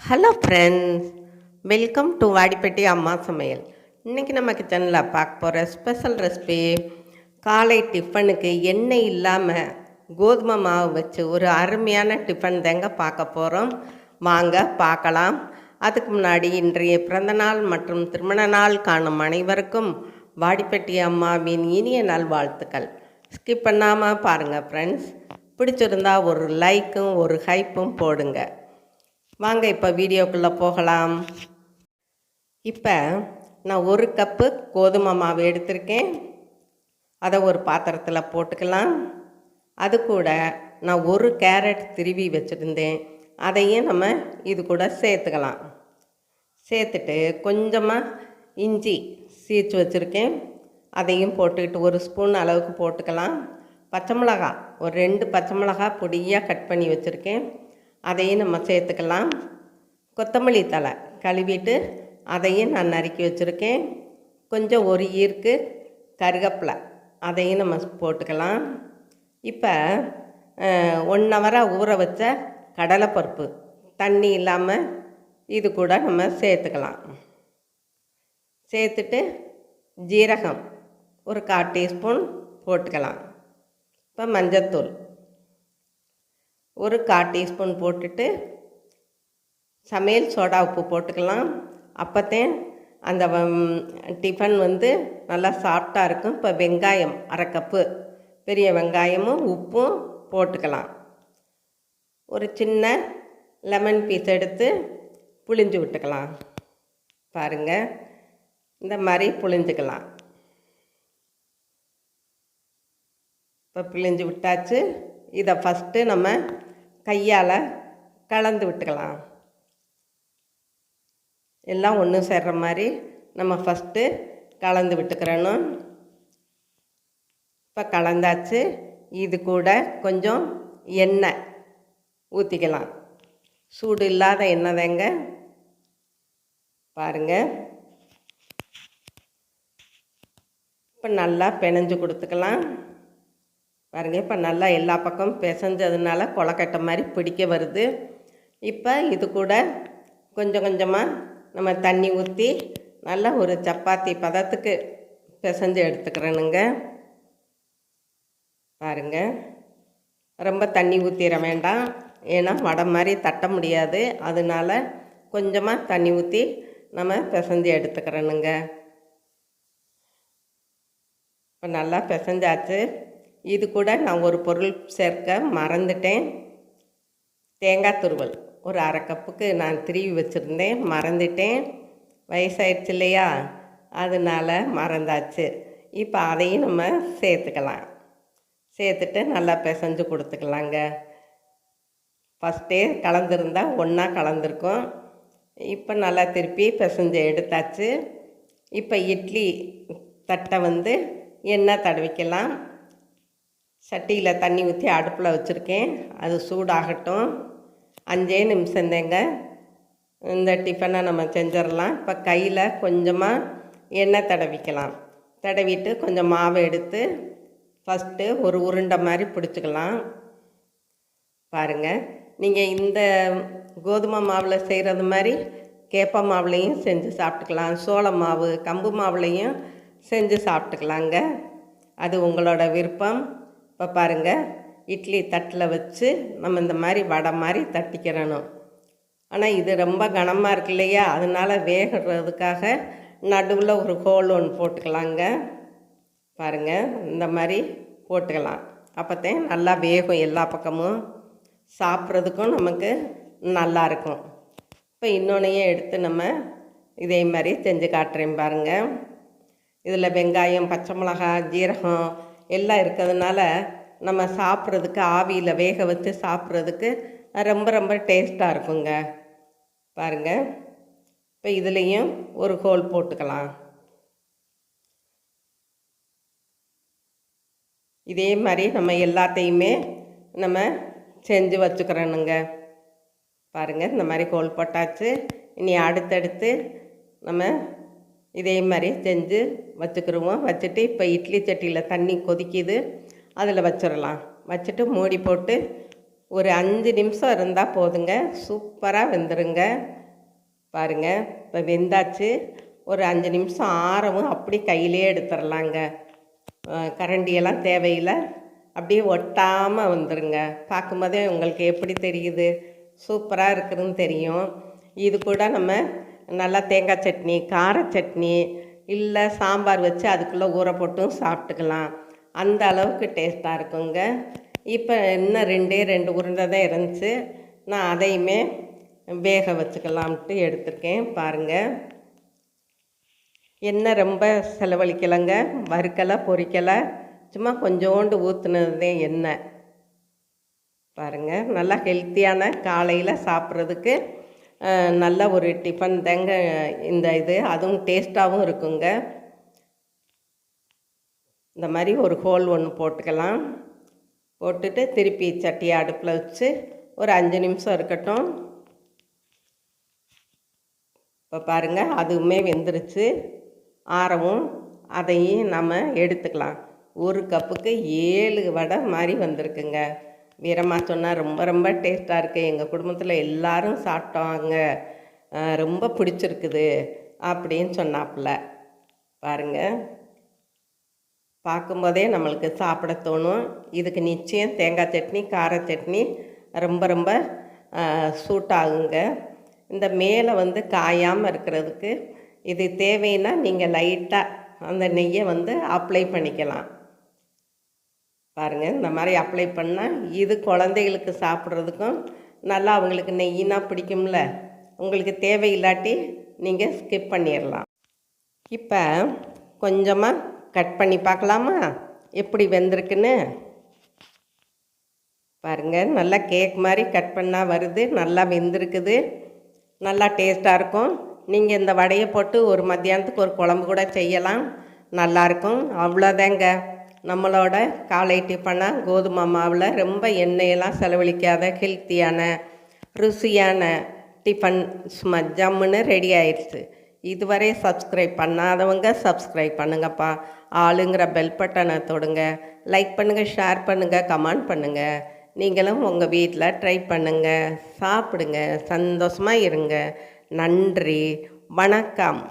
Hello friends, welcome to Vadipatti அம்மா சமையல். இன்றைக்கி நம்ம கிச்சனில் பார்க்க போகிற ஸ்பெஷல் ரெசிபி, காலை டிஃபனுக்கு எண்ணெய் இல்லாமல் கோதுமை மாவு வச்சு ஒரு அருமையான டிஃபன் தாங்க பார்க்க போகிறோம். வாங்க பார்க்கலாம். அதுக்கு முன்னாடி இன்றைய பிறந்தநாள் மற்றும் திருமண நாள் காணும் அனைவருக்கும் வாடிப்பட்டி அம்மாவின் இனிய நல்வாழ்த்துக்கள். ஸ்கிப் பண்ணாமல் பாருங்கள் ஃப்ரெண்ட்ஸ். பிடிச்சிருந்தா ஒரு லைக்கும் ஒரு ஹைப்பும் போடுங்க. வாங்க இப்போ வீடியோக்குள்ளே போகலாம். இப்போ நான் ஒரு கப்பு கோதுமை மாவு எடுத்திருக்கேன். அதை ஒரு பாத்திரத்தில் போட்டுக்கலாம். அது கூட நான் ஒரு கேரட் திருவி வச்சுருந்தேன், அதையும் நம்ம இது கூட சேர்த்துக்கலாம். சேர்த்துட்டு கொஞ்சமாக இஞ்சி சீச்சு வச்சுருக்கேன், அதையும் போட்டுக்கிட்டு ஒரு ஸ்பூன் அளவுக்கு போட்டுக்கலாம். பச்சை மிளகா ஒரு 2 பச்சை மிளகா பொடியாக கட் பண்ணி வச்சுருக்கேன், அதையும் நம்ம சேர்த்துக்கலாம். கொத்தமல்லி தழை கழுவிட்டு அதையும் நான் நறுக்கி வச்சுருக்கேன். கொஞ்சம் ஒரு ஈர்க்கு கருவேப்பிலை அதையும் நம்ம போட்டுக்கலாம். இப்போ 1 ஹவராக ஊற வச்ச கடலைப்பருப்பு தண்ணி இல்லாமல் இது கூட நம்ம சேர்த்துக்கலாம். சேர்த்துட்டு ஜீரகம் ஒரு 1/4 டீஸ்பூன் போட்டுக்கலாம். இப்போ மஞ்சத்தூள் ஒரு 1/4 டீஸ்பூன் போட்டுட்டு சமையல் சோடா உப்பு போட்டுக்கலாம். அப்போத்தேன் அந்த டிஃபன் நல்லா சாஃப்டாக இருக்கும். இப்போ வெங்காயம் 1/2 கப்பு பெரிய வெங்காயமும் உப்பும் போட்டுக்கலாம். ஒரு சின்ன லெமன் பீஸ் எடுத்து புழிஞ்சு விட்டுக்கலாம். பாருங்கள், இந்த மாதிரி புழிஞ்சுக்கலாம். இப்போ பிழிஞ்சு விட்டாச்சு. இதை ஃபஸ்ட்டு நம்ம கையால் கலந்து விட்டுக்கலாம். எல்லாம் ஒன்று சேர்ற மாதிரி நம்ம ஃபஸ்ட்டு கலந்து விட்டுக்கிறணும். இப்போ கலந்தாச்சு. இது கூட கொஞ்சம் எண்ணெய் ஊற்றிக்கலாம். சூடு இல்லாத எண்ணெய் தாங்க. பாருங்கள், இப்போ நல்லா பிணைஞ்சு கொடுத்துக்கலாம். பாருங்கள், இப்போ நல்லா எல்லா பக்கமும் பிசைஞ்சதுனால கொலக்கட்டை மாதிரி பிடிக்க வருது. இப்போ இது கூட கொஞ்சம் கொஞ்சமாக நம்ம தண்ணி ஊற்றி நல்லா ஒரு சப்பாத்தி பதத்துக்கு பிசைஞ்சு எடுத்துக்கிறேனுங்க. பாருங்கள், ரொம்ப தண்ணி ஊற்றிட வேண்டாம், ஏன்னா வடை மாதிரி தட்ட முடியாது. அதனால கொஞ்சமாக தண்ணி ஊற்றி நம்ம பிசைஞ்சு எடுத்துக்கிறேனுங்க. இப்போ நல்லா பிசைஞ்சாச்சு. இது கூட நான் ஒரு பொருள் சேர்க்க மறந்துட்டேன். தேங்காய் துருவல் ஒரு 1/2 கப்புக்கு நான் திருவி வச்சுருந்தேன், மறந்துட்டேன். வயசாயிடுச்சு இல்லையா, அதனால மறந்தாச்சு. இப்போ அதையும் நம்ம சேர்த்துக்கலாம். சேர்த்துட்டு நல்லா பிசைஞ்சு கொடுத்துக்கலாங்க. ஃபஸ்ட்டே கலந்துருந்தா ஒன்றா கலந்துருக்கும். இப்போ நல்லா திருப்பி பிசைஞ்சு எடுத்தாச்சு. இப்போ இட்லி தட்டை எண்ணெய் தடவிக்கலாம். சட்டியில் தண்ணி ஊற்றி அடுப்பில் வச்சுருக்கேன், அது சூடாகட்டும். 5 நிமிஷம் தேங்க இந்த டிஃபனை நம்ம செஞ்சிடலாம். இப்போ கையில் கொஞ்சமாக எண்ணெய் தடவிக்கலாம். தடவிட்டு கொஞ்சம் மாவை எடுத்து ஃபஸ்ட்டு ஒரு உருண்டை மாதிரி பிடிச்சிக்கலாம். பாருங்கள், நீங்கள் இந்த கோதுமை மாவில் செய்கிறது மாதிரி கேப்ப மாவுலையும் செஞ்சு சாப்பிட்டுக்கலாம். சோள மாவு கம்பு மாவுலையும் செஞ்சு சாப்பிட்டுக்கலாங்க, அது உங்களோட விருப்பம். இப்போ பாருங்கள், இட்லி தட்டில் வச்சு நம்ம இந்த மாதிரி வடை மாதிரி தட்டிக்கிறணும். ஆனால் இது ரொம்ப கனமாக இருக்கு இல்லையா, அதனால் வேகிறதுக்காக நடுவில் ஒரு ஹோல் ஒன்று போட்டுக்கலாங்க. பாருங்கள், இந்த மாதிரி போட்டுக்கலாம். அப்போத்தான் நல்லா வேகும், எல்லா பக்கமும் சாப்பிட்றதுக்கும் நமக்கு நல்லாயிருக்கும். இப்போ இன்னொன்றையும் எடுத்து நம்ம இதே மாதிரி செஞ்சு காட்டுறேன் பாருங்கள். இதில் வெங்காயம் பச்சை மிளகாய் ஜீரகம் எல்லாம் இருக்கிறதுனால நம்ம சாப்பிட்றதுக்கு ஆவியில் வேக வச்சு சாப்பிட்றதுக்கு ரொம்ப ரொம்ப டேஸ்ட்டாக இருக்குங்க. பாருங்கள், இப்போ இதுலேயும் ஒரு ஹோல் போட்டுக்கலாம். இதே மாதிரி நம்ம எல்லாத்தையுமே நம்ம செஞ்சு வச்சுக்கிறோனுங்க. பாருங்கள், இந்த மாதிரி ஹோல் போட்டாச்சு. இனி அடுத்தடுத்து நம்ம இதே மாதிரி செஞ்சு வச்சுக்கிடுவோம். வச்சுட்டு இப்போ இட்லி சட்டியில் தண்ணி கொதிக்குது, அதில் வச்சிடலாம். வச்சுட்டு மூடி போட்டு ஒரு 5 நிமிஷம் இருந்தால் போதுங்க, சூப்பராக வெந்துருங்க. பாருங்கள், இப்போ வெந்தாச்சு. ஒரு 5 நிமிஷம் ஆறவும் அப்படி கையிலே எடுத்துடலாங்க. கரண்டியெல்லாம் தேவையில்லை, அப்படியே ஒட்டாமல் வந்துடுங்க. பார்க்கும்போதே உங்களுக்கு எப்படி தெரியுது, சூப்பராக இருக்குதுன்னு தெரியும். இது கூட நம்ம நல்லா தேங்காய் சட்னி, கார சட்னி, இல்லை சாம்பார் வச்சு அதுக்குள்ளே ஊற போட்டும் சாப்பிட்டுக்கலாம். அந்த அளவுக்கு டேஸ்ட்டாக இருக்குங்க. இப்போ இன்னும் 2 உருண்டை தான் இருந்துச்சு, நான் அதையுமே வேக வச்சுக்கலாம்ட்டு எடுத்துருக்கேன். பாருங்கள், எண்ணெய் ரொம்ப செலவழிக்கலைங்க, வறுக்கலை பொரிக்கலை, சும்மா கொஞ்சோண்டு ஊற்றுனதே எண்ணெய். பாருங்கள், நல்லா ஹெல்த்தியான காலையில் சாப்பிட்றதுக்கு நல்ல ஒரு டிஃபன் தாங்க இந்த இது. அதுவும் டேஸ்ட்டாகவும் இருக்குங்க. இந்த மாதிரி ஒரு ஹோல் ஒன்று போட்டுக்கலாம். போட்டுட்டு திருப்பி சட்டியை அடுப்பில் வச்சு ஒரு 5 நிமிஷம் இருக்கட்டும். இப்போ பாருங்கள், அதுவுமே வெந்துருச்சு. ஆறவும் அதையும் நம்ம எடுத்துக்கலாம். ஒரு கப்புக்கு 7 வடை மாதிரி வந்திருக்குங்க. வீரம்மா சொன்னால் ரொம்ப ரொம்ப டேஸ்ட்டாக இருக்குது, எங்கள் குடும்பத்தில் எல்லாரும் சாப்பிட்டாங்க, ரொம்ப பிடிச்சிருக்குது அப்படின்னு சொன்னாப்புல. பாருங்கள், பார்க்கும்போதே நம்மளுக்கு சாப்பிட தோணும். இதுக்கு நிச்சயம் தேங்காய் சட்னி, கார சட்னி ரொம்ப ரொம்ப சூட் ஆகுங்க. இந்த மேலே வந்து காயாமல் இருக்கிறதுக்கு இது தேவைன்னா நீங்கள் லைட்டாக அந்த நெய்யை வந்து அப்ளை பண்ணிக்கலாம். பாருங்கள், இந்த மாதிரி அப்ளை பண்ணால் இது குழந்தைகளுக்கு சாப்பிட்றதுக்கும் நல்லா, அவங்களுக்கு நெய்யினா பிடிக்கும்ல. உங்களுக்கு தேவையில்லாட்டி நீங்கள் ஸ்கிப் பண்ணிடலாம். இப்போ கொஞ்சமாக கட் பண்ணி பார்க்கலாமா எப்படி வெந்திருக்குன்னு? பாருங்கள், நல்லா கேக் மாதிரி கட் பண்ணால் வருது, நல்லா வெந்திருக்குது, நல்லா டேஸ்ட்டாக இருக்கும். நீங்கள் இந்த வடையை போட்டு ஒரு மத்தியானத்துக்கு ஒரு குழம்பு கூட செய்யலாம், நல்லாயிருக்கும். அவ்வளோதாங்க நம்மளோட காலை டிஃபனாக கோதுமை மாவில் ரொம்ப எண்ணெயெல்லாம் செலவழிக்காத ஹெல்த்தியான ருசியான டிஃபன் சும்மா ஜம்முன்னு ரெடி ஆயிடுச்சு. இதுவரை சப்ஸ்கிரைப் பண்ணாதவங்க சப்ஸ்கிரைப் பண்ணுங்கப்பா. ஆளுங்கிற பெல் பட்டனை தொடுங்க. லைக் பண்ணுங்கள், ஷேர் பண்ணுங்கள், கமெண்ட் பண்ணுங்கள். நீங்களும் உங்கள் வீட்டில் ட்ரை பண்ணுங்கள், சாப்பிடுங்க, சந்தோஷமாக இருங்க. நன்றி, வணக்கம்.